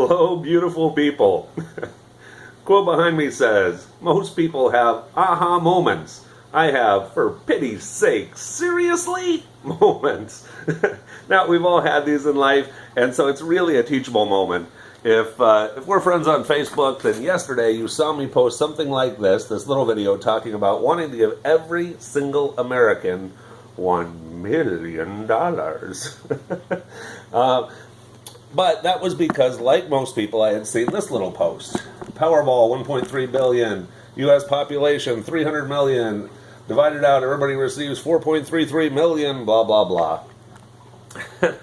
Hello, beautiful people. Quote behind me says, most people have aha moments. I have, for pity's sake, seriously? Moments. Now, we've all had these in life, and so it's really a teachable moment. If we're friends on Facebook, then yesterday you saw me post something like this little video talking about wanting to give every single American $1 million. But that was because, like most people, I had seen this little post. Powerball, 1.3 billion. U.S. population, 300 million. Divided out, everybody receives 4.33 million, blah, blah, blah.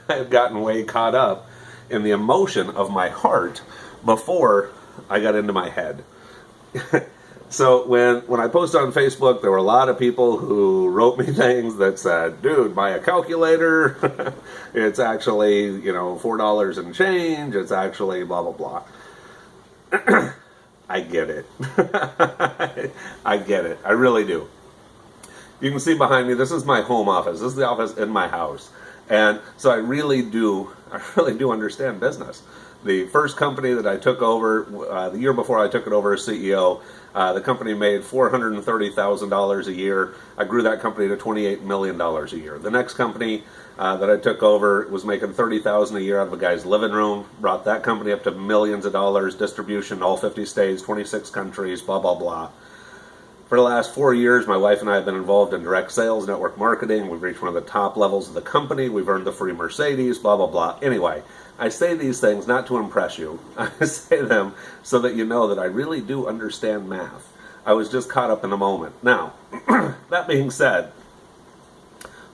I've gotten way caught up in the emotion of my heart before I got into my head. So when I posted on Facebook, there were a lot of people who wrote me things that said, dude, buy a calculator. It's actually, $4 and change. It's actually blah, blah, blah. I get it. I get it. I really do. You can see behind me, this is my home office. This is the office in my house. And so I really do understand business. The first company that I took over, the year before I took it over as CEO, the company made $430,000 a year. I grew that company to $28 million a year. The next company that I took over was making $30,000 a year out of a guy's living room. Brought that company up to millions of dollars, distribution, all 50 states, 26 countries, blah, blah, blah. For the last 4 years, my wife and I have been involved in direct sales, network marketing. We've reached one of the top levels of the company. We've earned the free Mercedes, blah, blah, blah. Anyway, I say these things not to impress you. I say them so that you know that I really do understand math. I was just caught up in the moment. Now, that being said,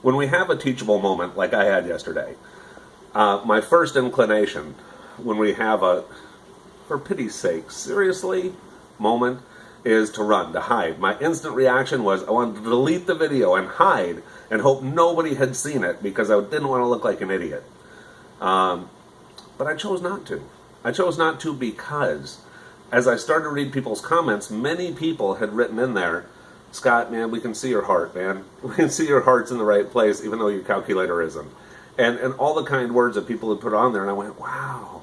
when we have a teachable moment like I had yesterday, my first inclination when we have a, for pity's sake, seriously, moment, is to run, to hide. My instant reaction was I wanted to delete the video and hide and hope nobody had seen it because I didn't want to look like an idiot. But I chose not to. I chose not to because as I started to read people's comments, many people had written in there, Scott, man, we can see your heart, man. We can see your heart's in the right place even though your calculator isn't. And all the kind words that people had put on there, and I went, wow,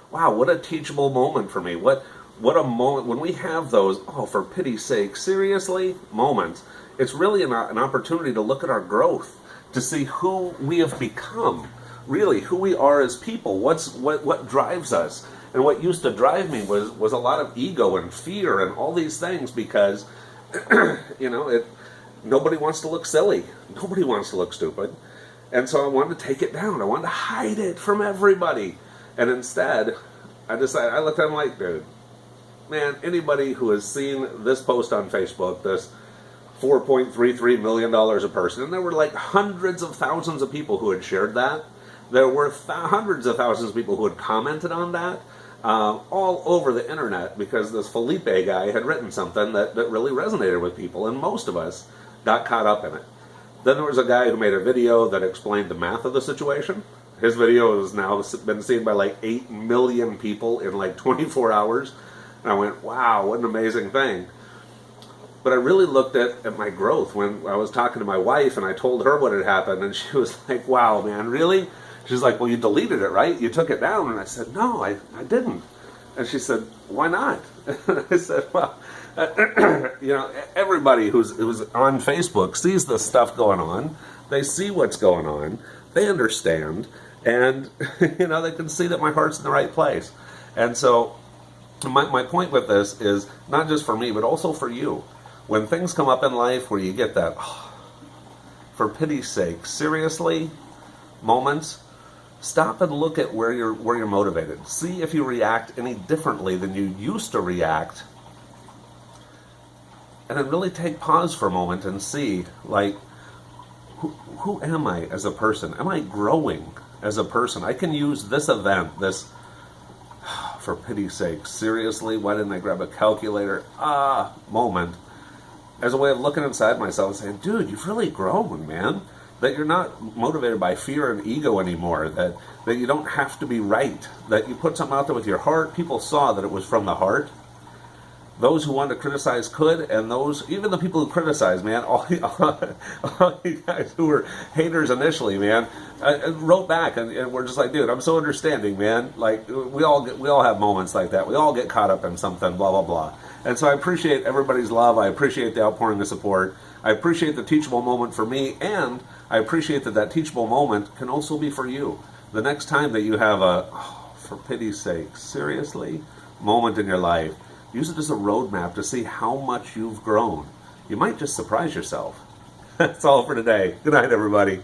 what a teachable moment for me. What a moment, when we have those, oh, for pity's sake, seriously, moments, it's really an opportunity to look at our growth, to see who we have become, really, who we are as people, what drives us. And what used to drive me was a lot of ego and fear and all these things because, nobody wants to look silly. Nobody wants to look stupid. And so I wanted to take it down. I wanted to hide it from everybody. And instead, I decided, I looked at him like, dude, man, anybody who has seen this post on Facebook, this $4.33 million a person, and there were like hundreds of thousands of people who had shared that. There were hundreds of thousands of people who had commented on that all over the internet because this Felipe guy had written something that really resonated with people, and most of us got caught up in it. Then there was a guy who made a video that explained the math of the situation. His video has now been seen by like 8 million people in like 24 hours. And I went, wow, what an amazing thing. But I really looked at my growth when I was talking to my wife and I told her what had happened. And she was like, wow, man, really? She's like, well, you deleted it, right? You took it down. And I said, no, I didn't. And she said, why not? And I said, well, everybody who's on Facebook sees this stuff going on. They see what's going on. They understand. And, they can see that my heart's in the right place. And so my point with this is not just for me, but also for you. When things come up in life where you get that, oh, for pity's sake, seriously, moments, stop and look at where you're motivated. See if you react any differently than you used to react. And then really take pause for a moment and see, like, who am I as a person? Am I growing as a person? I can use this event, this, for pity's sake, seriously, why didn't I grab a calculator? Moment, as a way of looking inside myself and saying, dude, you've really grown, man. That you're not motivated by fear and ego anymore, that you don't have to be right, that you put something out there with your heart. People saw that it was from the heart. those who wanted to criticize could, and those, even the people who criticize, man, all you guys who were haters initially, man, wrote back, and we're just like, dude, I'm so understanding, man. Like, we all have moments like that. We all get caught up in something, blah, blah, blah. And so I appreciate everybody's love. I appreciate the outpouring of support. I appreciate the teachable moment for me, and I appreciate that teachable moment can also be for you. The next time that you have a, oh, for pity's sake, seriously, moment in your life, use it as a roadmap to see how much you've grown. You might just surprise yourself. That's all for today. Good night, everybody.